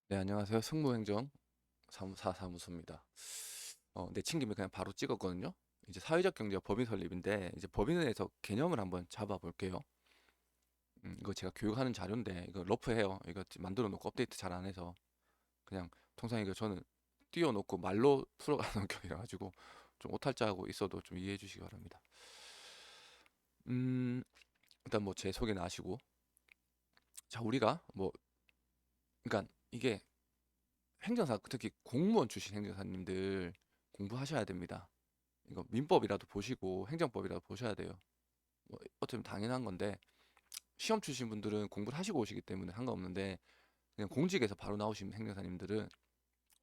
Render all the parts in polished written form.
네, 안녕하세요. 승무행정 사무소입니다. 내친 김에 그냥 바로 찍었거든요. 이제 사회적 경제와 법인 설립인데, 이제 법인에서 개념을 한번 잡아볼게요. 이거 제가 교육하는 자료인데, 이거 러프해요. 이거 만들어 놓고 업데이트 잘 안 해서. 그냥, 통상 이거 저는 띄워놓고 말로 풀어가는 격이라 가지고, 좀 오탈자하고 있어도 좀 이해해 주시기 바랍니다. 음, 일단 뭐 제 소개는 아시고. 자, 우리가 뭐, 그러니까 이게 행정사, 특히 공무원 출신 행정사님들 공부하셔야 됩니다. 이거 민법이라도 보시고 행정법이라도 보셔야 돼요. 뭐 어쩌면 당연한 건데 시험 출신 분들은 공부를 하시고 오시기 때문에 상관없는데 그냥 공직에서 바로 나오신 행정사님들은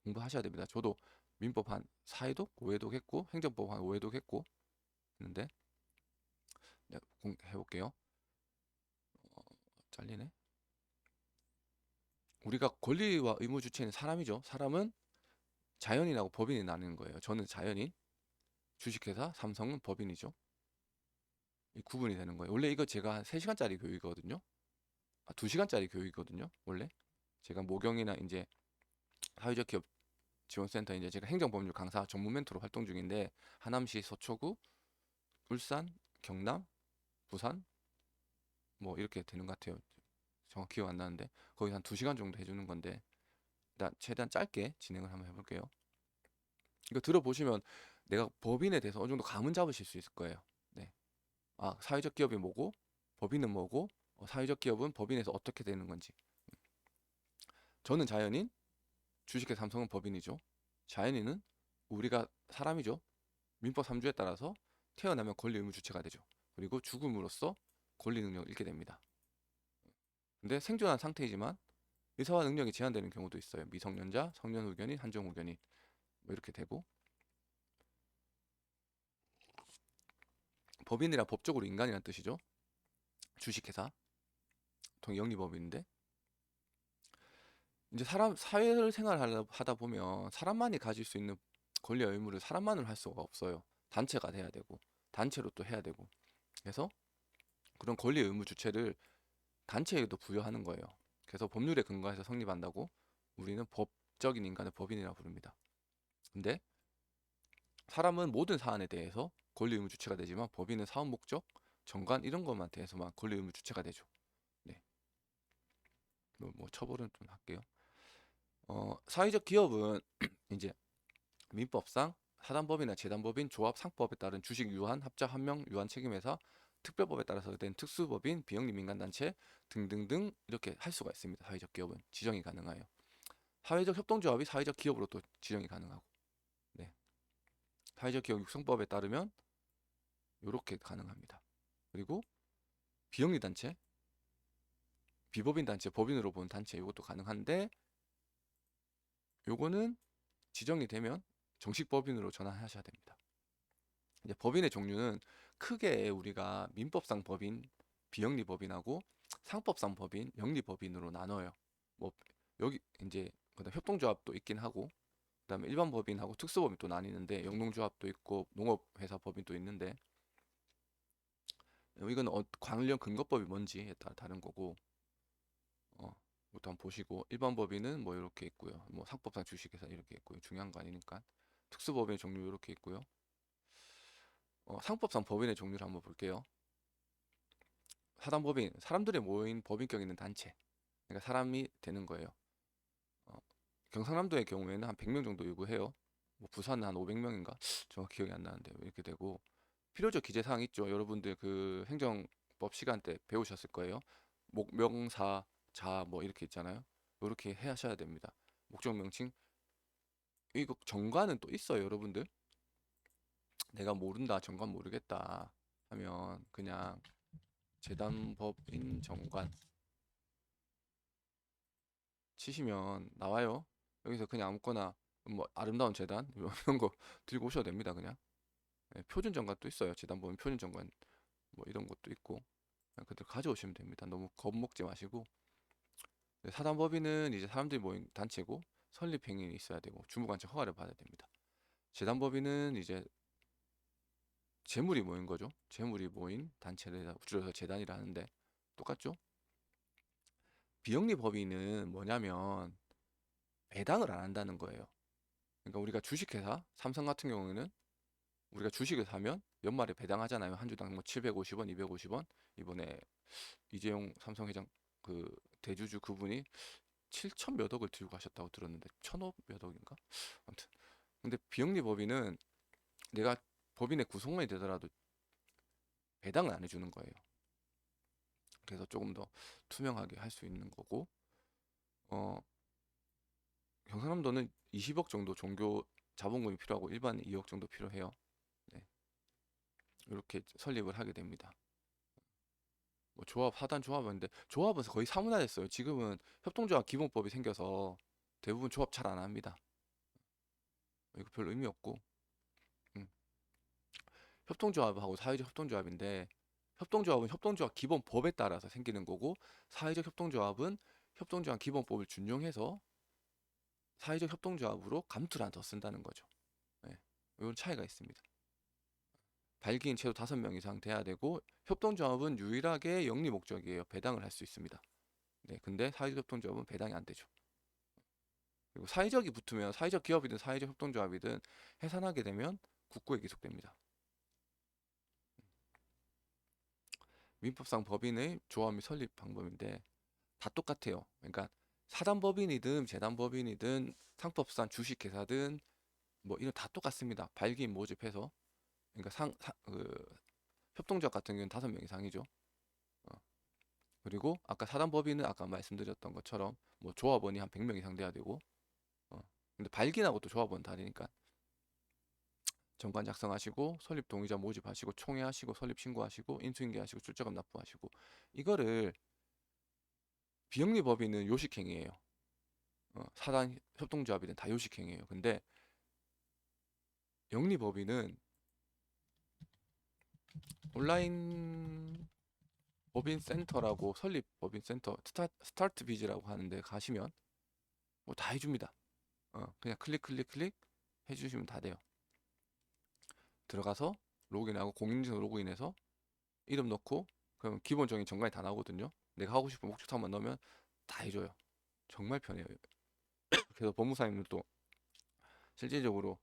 공부하셔야 됩니다. 저도 민법 한 4회독, 5회독 했고 행정법 한 5회독 했고 했는데 해볼게요. 잘리네. 우리가 권리와 의무 주체는 사람이죠. 사람은 자연인하고 법인이 나뉘는 거예요. 저는 자연인, 주식회사, 삼성은 법인이죠. 이 구분이 되는 거예요. 원래 이거 제가 한 3시간짜리 교육이거든요. 2시간짜리 교육이거든요. 원래. 제가 모경이나 이제 사회적 기업 지원센터 이제 제가 행정법률 강사 전문 멘토로 활동 중인데 하남시 서초구, 울산, 경남, 부산 뭐 이렇게 되는 것 같아요. 정확히 기억 안 나는데 거의 한 2시간 정도 해주는 건데 일단 최대한 짧게 진행을 한번 해볼게요. 이거 들어보시면 내가 법인에 대해서 어느 정도 감은 잡으실 수 있을 거예요. 네. 아, 사회적 기업이 뭐고 법인은 뭐고 사회적 기업은 법인에서 어떻게 되는 건지. 저는 자연인, 주식회 삼성은 법인이죠. 자연인은 우리가 사람이죠. 민법 3주에 따라서 태어나면 권리 의무 주체가 되죠. 그리고 죽음으로써 권리 능력을 잃게 됩니다. 근데 생존한 상태이지만 의사와 능력이 제한되는 경우도 있어요. 미성년자, 성년 후견인, 한정 후견인 뭐 이렇게 되고 법인이란 법적으로 인간이란 뜻이죠. 주식회사, 통 영리법인인데 이제 사람 사회를 생활하다 보면 사람만이 가질 수 있는 권리와 의무를 사람만으로 할 수가 없어요. 단체가 돼야 되고 단체로 또 해야 되고 그래서 그런 권리 의무 주체를 단체에도 부여하는 거예요. 그래서 법률에 근거해서 성립한다고 우리는 법적인 인간을 법인이라고 부릅니다. 근데 사람은 모든 사안에 대해서 권리 의무 주체가 되지만 법인은 사업 목적, 정관 이런 것만 대해서만 권리 의무 주체가 되죠. 네. 뭐 처벌은 좀 할게요. 사회적 기업은 이제 민법상 사단법인이나 재단법인, 조합, 상법에 따른 주식 유한, 합작, 한명, 유한 책임회사, 특별법에 따라서 된 특수법인, 비영리 민간단체 등등등 이렇게 할 수가 있습니다. 사회적 기업은 지정이 가능해요. 사회적 협동조합이 사회적 기업으로 또 지정이 가능하고, 네. 사회적 기업 육성법에 따르면 이렇게 가능합니다. 그리고 비영리 단체, 비법인 단체, 법인으로 보는 단체 이것도 가능한데, 요거는 지정이 되면 정식 법인으로 전환하셔야 됩니다. 이제 법인의 종류는 크게 우리가 민법상 법인, 비영리 법인하고 상법상 법인, 영리 법인으로 나눠요. 뭐 여기 이제 그다음 협동조합도 있긴 하고 그다음에 일반 법인하고 특수법인 또 나뉘는데 영농조합도 있고 농업회사 법인도 있는데 이건 관련 근거법이 뭔지에 따라 다른 거고 이것도 한번 보시고 일반 법인은 뭐 이렇게 있고요. 뭐 상법상 주식회사 이렇게 있고요. 중요한 거 아니니까 특수법인의 종류 이렇게 있고요. 상법상 법인의 종류를 한번 볼게요. 사단법인, 사람들이 모인 법인격 있는 단체. 그러니까 사람이 되는 거예요. 어, 경상남도의 경우에는 한 100명 정도 요구해요. 뭐 부산은 한 500명인가? 정확히 기억이 안 나는데 이렇게 되고 필요적 기재사항 있죠. 여러분들 그 행정법 시간 때 배우셨을 거예요. 목명사, 자 뭐 이렇게 있잖아요. 이렇게 해 하셔야 됩니다. 목적 명칭. 이거 정관은 또 있어요, 여러분들. 내가 모른다, 정관 모르겠다 하면 그냥 재단법인 정관 치시면 나와요. 여기서 그냥 아무거나 뭐 아름다운 재단 이런 거 들고 오셔도 됩니다. 그냥 표준 정관도 있어요. 재단 보면 표준 정관 뭐 이런 것도 있고 그냥 그들 가져오시면 됩니다. 너무 겁먹지 마시고 사단법인은 이제 사람들이 모인 단체고 설립 행위이 있어야 되고 주무관청 허가를 받아야 됩니다. 재단법인은 이제 재물이 모인 거죠. 재물이 모인 단체를 줄여서 재단이라 하는데 똑같죠? 비영리 법인은 뭐냐면 배당을 안 한다는 거예요. 그러니까 우리가 주식회사, 삼성 같은 경우에는 우리가 주식을 사면 연말에 배당하잖아요. 한 주당 뭐 750원, 250원. 이번에 이재용 삼성 회장 그 대주주 그분이 7천 몇 억을 들고 가셨다고 들었는데 1,500 몇 억인가? 아무튼 근데 비영리 법인은 내가 법인의 구성원이 되더라도 배당을 안 해주는 거예요. 그래서 조금 더 투명하게 할 수 있는 거고 어 경상남도는 20억 정도 종교 자본금이 필요하고 일반 2억 정도 필요해요. 네, 이렇게 설립을 하게 됩니다. 뭐 조합 사단 조합인데 조합은 거의 사문화됐어요. 지금은 협동조합 기본법이 생겨서 대부분 조합 잘 안 합니다. 이거 별 의미 없고 음. 협동조합하고 사회적 협동조합인데 협동조합은 협동조합 기본법에 따라서 생기는 거고 사회적 협동조합은 협동조합 기본법을 준용해서 사회적 협동조합으로 감투를 하나 더 쓴다는 거죠. 네, 이런 차이가 있습니다. 발기인 최소 5명 이상 돼야 되고 협동조합은 유일하게 영리 목적이에요. 배당을 할 수 있습니다. 네, 근데 사회적 협동조합은 배당이 안 되죠. 그리고 사회적이 붙으면 사회적 기업이든 사회적 협동조합이든 해산하게 되면 국고에 기속됩니다. 민법상 법인의 조합 및 설립 방법인데 다 똑같아요. 그러니까 사단법인이든 재단법인이든 상법상 주식회사든 뭐 이런 다 똑같습니다. 발기인 모집해서 그러니까 협동조합 같은 경우는 5명 이상이죠. 어, 그리고 아까 사단법인은 아까 말씀드렸던 것처럼 뭐 조합원이 한 100명 이상 돼야 되고 어, 근데 발기인하고 또 조합원 다르니까 정관 작성하시고 설립 동의자 모집하시고 총회하시고 설립 신고하시고 인수인계하시고 출자금 납부하시고 이거를 비영리 법인은 요식행위예요. 사단 협동조합이든 다 요식행위예요. 근데 영리 법인은 온라인 법인 센터라고 설립 법인 센터 스타트 비즈라고 하는데 가시면 뭐 다 해줍니다. 그냥 클릭 클릭 클릭 해주시면 다 돼요. 들어가서 로그인하고 공인인증 로그인해서 이름 넣고 그럼 기본적인 정관이 다 나오거든요. 내가 하고 싶은 목적사만 넣으면 다 해줘요. 정말 편해요. 그래서 법무사님들도 실질적으로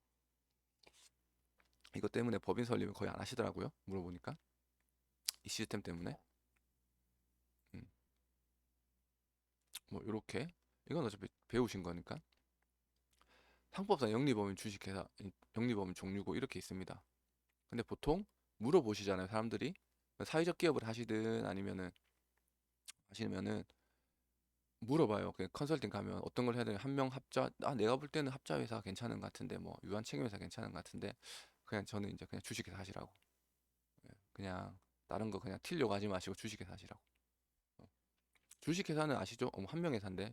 이것 때문에 법인 설립을 거의 안 하시더라고요. 물어보니까 이 시스템 때문에 음, 뭐 이렇게 이건 어차피 배우신 거니까 상법상 영리법인 주식회사 영리법인 종류고 이렇게 있습니다. 근데 보통 물어보시잖아요. 사람들이 사회적 기업을 하시든 아니면은 하시면은 물어봐요. 그 컨설팅 가면 어떤 걸 해야 되냐. 한 명 합자, 내가 볼 때는 합자 회사 괜찮은 것 같은데, 뭐 유한 책임 회사 괜찮은 것 같은데, 그냥 저는 이제 그냥 주식회사 하시라고. 예, 그냥 다른 거 그냥 틸려고 하지 마시고 주식회사 하시라고. 어, 주식회사는 아시죠? 한 명 회사인데,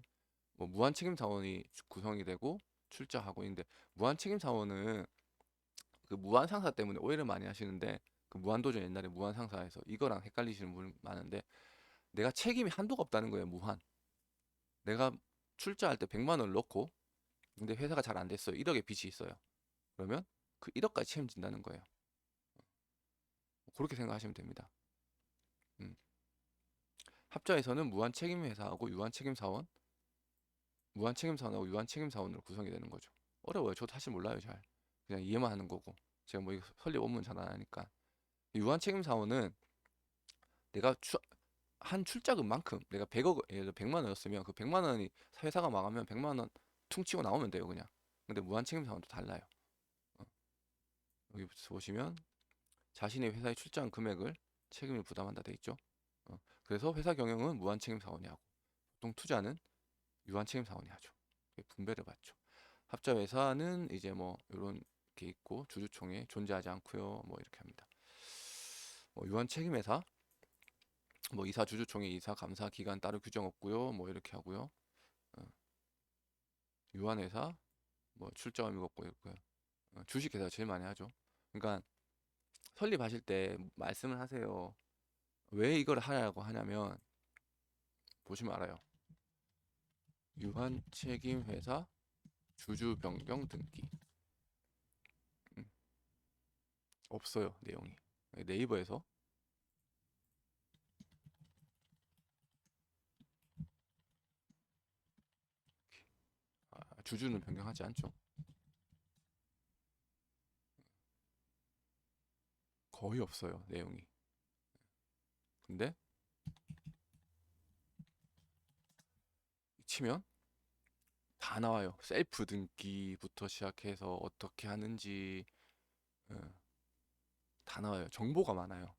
뭐 무한 책임 사원이 구성이 되고 출자하고 있는데 무한 책임 사원은 그 무한 상사 때문에 오해를 많이 하시는데 그 무한도전 옛날에 무한 상사에서 이거랑 헷갈리시는 분 많은데 내가 책임이 한도가 없다는 거예요. 무한. 내가 출자할 때 100만 원을 넣고 근데 회사가 잘 안 됐어요. 1억의 빚이 있어요. 그러면 그 1억까지 책임진다는 거예요. 그렇게 생각하시면 됩니다. 음. 합자에서는 무한 책임 회사하고 유한 책임 사원, 무한 책임 사원하고 유한 책임 사원으로 구성이 되는 거죠. 어려워요. 저도 사실 몰라요, 잘. 그냥 이해만 하는 거고. 제가 뭐 이거 설립 업무는 잘 안 하니까. 유한 책임 사원은 내가 한 출자금만큼 내가 100억 예를 들어 100만 원이었으면 그 100만 원이 회사가 망하면 100만 원 퉁치고 나오면 돼요, 그냥. 근데 무한 책임 사원도 달라요. 어, 여기 보시면 자신의 회사의 출자한 금액을 책임을 부담한다 돼 있죠. 그래서 회사 경영은 무한 책임 사원이 하고 보통 투자는 유한 책임 사원이 하죠. 분배를 받죠. 합자 회사는 이제 뭐 이런 게 있고 주주총회 존재하지 않고요. 뭐 이렇게 합니다. 유한 책임 회사 뭐 이사 주주총회 이사 감사 기간 따로 규정 없고요. 뭐 이렇게 하고요. 어, 유한 회사 뭐 출자 의무가 없고 있고요. 주식 회사 제일 많이 하죠. 그러니까 설립하실 때 말씀을 하세요. 왜 이걸 하라고 하냐면 보시면 알아요. 유한 책임 회사 주주 변경 등기 없어요 내용이. 네이버에서 주주는 변경하지 않죠. 거의 없어요, 내용이. 근데 치면 다 나와요. 셀프 등기부터 시작해서 어떻게 하는지 예, 다 나와요. 정보가 많아요.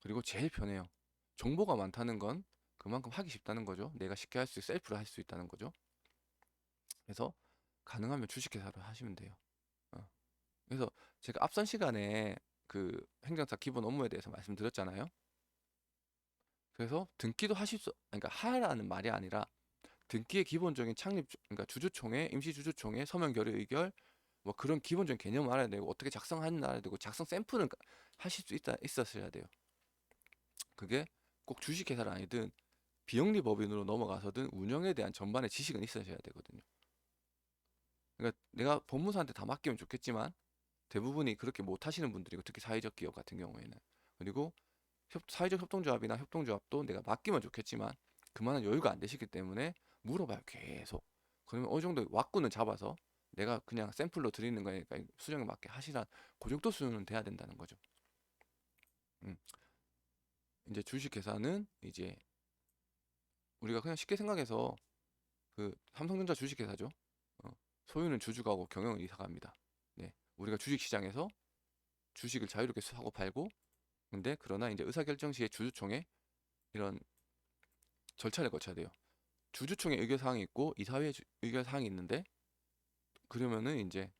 그리고 제일 편해요. 정보가 많다는 건 그만큼 하기 쉽다는 거죠. 내가 쉽게 할 수, 셀프로 할 수 있다는 거죠. 그래서 가능하면 주식회사를 하시면 돼요. 어. 그래서 제가 앞선 시간에 그 행정사 기본 업무에 대해서 말씀드렸잖아요. 그래서 등기도 하실 수, 그러니까 하라는 말이 아니라 등기의 기본적인 창립, 그러니까 주주총회, 임시주주총회, 서면 결의 의결, 뭐 그런 기본적인 개념을 알아야 되고 어떻게 작성하는 알아야 되고 작성 샘플은 하실 수 있었어야 돼요. 그게 꼭 주식회사를 아니든 비영리 법인으로 넘어가서든 운영에 대한 전반의 지식은 있으셔야 되거든요. 그러니까 내가 법무사한테 다 맡기면 좋겠지만 대부분이 그렇게 못 하시는 분들이고 특히 사회적 기업 같은 경우에는 그리고 사회적 협동조합이나 협동조합도 내가 맡기면 좋겠지만 그만한 여유가 안 되시기 때문에 물어봐요 계속. 그러면 어느 정도 왁구는 잡아서 내가 그냥 샘플로 드리는 거니까 수정에 맞게 하시라 그 정도 수준은 돼야 된다는 거죠. 음. 이제 주식회사는 이제 우리가 그냥 쉽게 생각해서 그 삼성전자 주식회사죠. 어, 소유는 주주가고 경영은 이사가 합니다. 네, 우리가 주식시장에서 주식을 자유롭게 사고 팔고 근데 그러나 이제 의사결정 시에 주주총회 이런 절차를 거쳐야 돼요. 주주총회 의결사항이 있고 이사회 의결사항이 있는데 그러면은 이제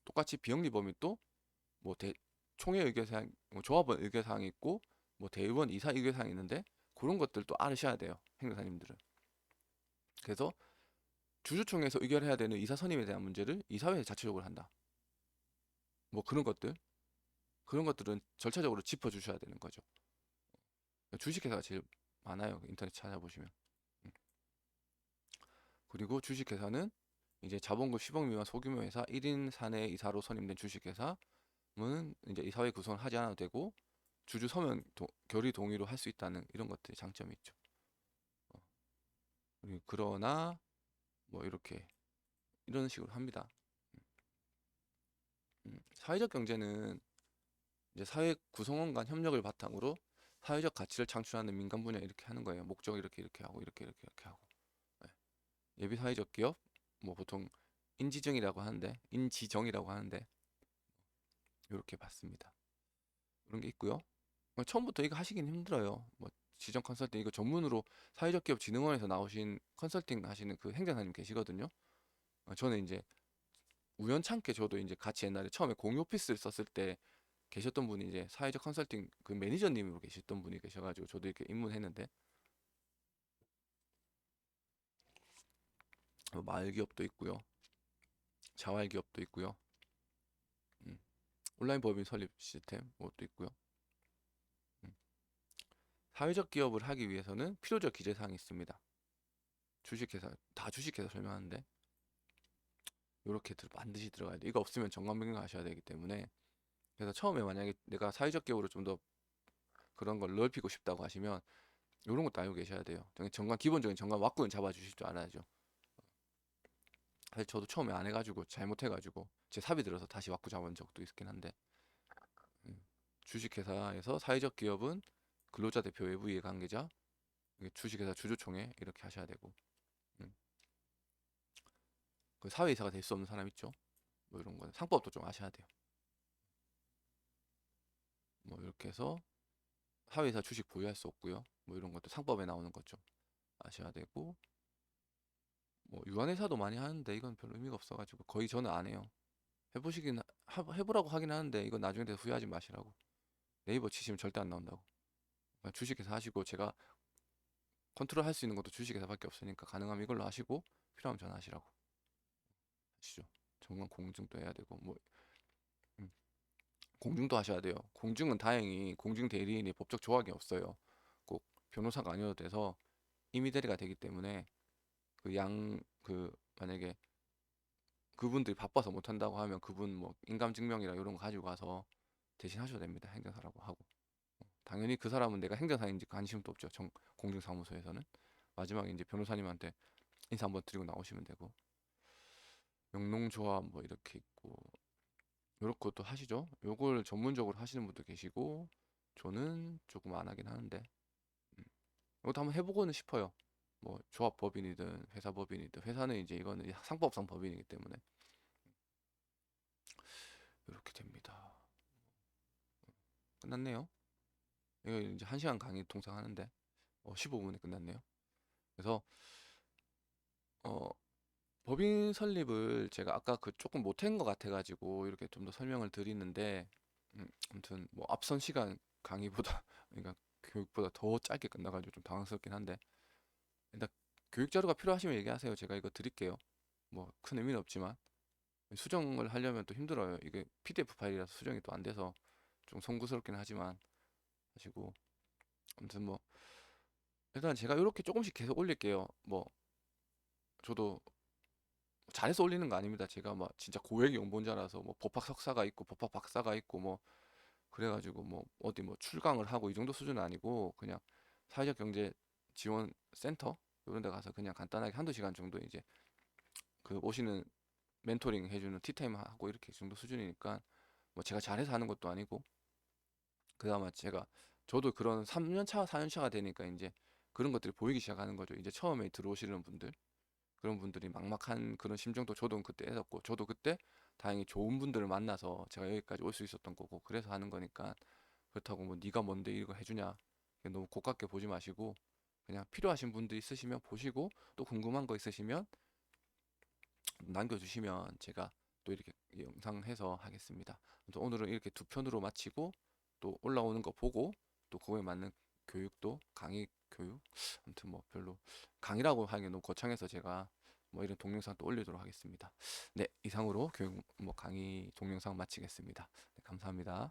똑같이 비영리범위 또뭐 총회 의결사항, 뭐 조합원 의결사항이 있고 뭐 대의원 이사 의결사항이 있는데 그런 것들도 알으셔야 돼요. 행정사님들은. 그래서 주주총회에서 의결해야 되는 이사 선임에 대한 문제를 이사회에서 자체적으로 한다. 뭐 그런 것들은 절차적으로 짚어주셔야 되는 거죠. 주식회사가 제일 많아요. 인터넷 찾아보시면. 음. 그리고 주식회사는 이제 자본금 10억 미만 소규모 회사 1인 사내 이사로 선임된 주식회사는 이제 이사회 구성을 하지 않아도 되고 주주 서면 결의 동의로 할 수 있다는 이런 것들이 장점이 있죠. 어, 그러나 뭐 이렇게 이런 식으로 합니다. 사회적 경제는 이제 사회 구성원 간 협력을 바탕으로 사회적 가치를 창출하는 민간 분야 이렇게 하는 거예요. 목적 이렇게 하고 이렇게 하고. 네. 예비 사회적 기업 뭐 보통 인지정이라고 하는데 이렇게 봤습니다. 그런 게 있고요. 처음부터 이거 하시긴 힘들어요. 뭐 지정 컨설팅 이거 전문으로 사회적 기업 진흥원에서 나오신 컨설팅 하시는 그 행정사님 계시거든요. 저는 이제 우연찮게 저도 이제 같이 옛날에 처음에 공유 오피스를 썼을 때 계셨던 분이 이제 사회적 컨설팅 그 매니저님으로 계셨던 분이 계셔가지고 저도 이렇게 입문했는데 마을 기업도 있고요, 자활 기업도 있고요, 음, 온라인 법인 설립 시스템 그것도 있고요. 음, 사회적 기업을 하기 위해서는 필요적 기재 사항이 있습니다. 주식회사 다 주식회사 설명하는데 이렇게 반드시 들어가야 돼. 이거 없으면 정관 변경하셔야 되기 때문에 그래서 처음에 만약에 내가 사회적 기업으로 좀 더 그런 걸 넓히고 싶다고 하시면 이런 것도 알고 계셔야 돼요. 정관 기본적인 정관 왁구는 잡아주실 줄 알아야죠. 사실 저도 처음에 안 해가지고 잘못해가지고 제 삽이 들어서 다시 왁구 잡은 적도 있긴 한데 음, 주식회사에서 사회적 기업은 근로자 대표 외부 이해 관계자 주식회사 주주총회 이렇게 하셔야 되고 음, 그 사회이사가 될 수 없는 사람 있죠. 뭐 이런 거는 상법도 좀 아셔야 돼요. 뭐 이렇게 해서 사회이사 주식 보유할 수 없고요. 뭐 이런 것도 상법에 나오는 것 좀 아셔야 되고 뭐 유한회사도 많이 하는데 이건 별로 의미가 없어가지고 거의 저는 안 해요. 해보라고 하긴 하는데 이건 나중에 돼서 후회하지 마시라고. 네이버 치시면 절대 안 나온다고. 그냥 주식회사 하시고 제가 컨트롤 할 수 있는 것도 주식회사밖에 없으니까 가능하면 이걸로 하시고 필요하면 전화하시라고 하시죠. 정관 공증도 해야 되고 뭐 음, 공증도 하셔야 돼요. 공증은 다행히 공증 대리인이 법적 조항이 없어요. 꼭 변호사가 아니어도 돼서 임의 대리가 되기 때문에 만약에 그분들이 바빠서 못 한다고 하면 그분 뭐 인감 증명이나 이런 거 가지고 가서 대신 하셔도 됩니다. 행정사라고 하고. 당연히 그 사람은 내가 행정사인지 관심도 없죠. 공증사무소에서는. 마지막에 이제 변호사님한테 인사 한번 드리고 나오시면 되고, 영농조합 뭐 이렇게 있고, 요런 것도 하시죠. 요걸 전문적으로 하시는 분도 계시고, 저는 조금 안 하긴 하는데, 음, 이것도 한번 해보고는 싶어요. 뭐 조합 법인이든 회사 법인이든, 회사는 이제 이거는 상법상 법인이기 때문에 이렇게 됩니다. 끝났네요. 이거 이제 1시간 강의 통상 하는데 15분에 끝났네요. 그래서 어, 법인 설립을 제가 아까 그 조금 못한 것 같아가지고 이렇게 좀 더 설명을 드리는데, 아무튼 뭐 앞선 시간 강의보다 그러니까 교육보다 더 짧게 끝나가지고 좀 당황스럽긴 한데, 일단 교육 자료가 필요하시면 얘기하세요. 제가 이거 드릴게요. 뭐 큰 의미는 없지만 수정을 하려면 또 힘들어요. 이게 PDF 파일이라서 수정이 또 안 돼서 좀 송구스럽긴 하지만 하시고, 아무튼 뭐 일단 제가 이렇게 조금씩 계속 올릴게요. 뭐 저도 잘해서 올리는 거 아닙니다. 제가 막 진짜 고액 연봉자라서 뭐 법학 석사가 있고 법학 박사가 있고 뭐 그래가지고 뭐 어디 뭐 출강을 하고 이 정도 수준은 아니고, 그냥 사회적 경제 지원 센터 이런 데 가서 그냥 간단하게 한두 시간 정도 이제 그 오시는 멘토링 해주는 티타임 하고 이렇게 정도 수준이니까, 뭐 제가 잘해서 하는 것도 아니고, 그나마 제가 저도 그런 3년 차, 4년 차가 되니까 이제 그런 것들이 보이기 시작하는 거죠. 이제 처음에 들어오시는 분들, 그런 분들이 막막한 그런 심정도 저도 그때 했었고, 저도 그때 다행히 좋은 분들을 만나서 제가 여기까지 올 수 있었던 거고, 그래서 하는 거니까. 그렇다고 뭐 네가 뭔데 이거 해주냐, 너무 고깝게 보지 마시고, 그냥 필요하신 분들 있으시면 보시고, 또 궁금한 거 있으시면 남겨주시면 제가 또 이렇게 영상 해서 하겠습니다. 아무튼 오늘은 이렇게 두 편으로 마치고, 또 올라오는 거 보고, 또 그거에 맞는 교육도 강의 교육, 아무튼 뭐 별로 강의라고 하기엔 너무 거창해서 제가 뭐 이런 동영상 또 올리도록 하겠습니다. 네, 이상으로 교육 뭐 강의 동영상 마치겠습니다. 네, 감사합니다.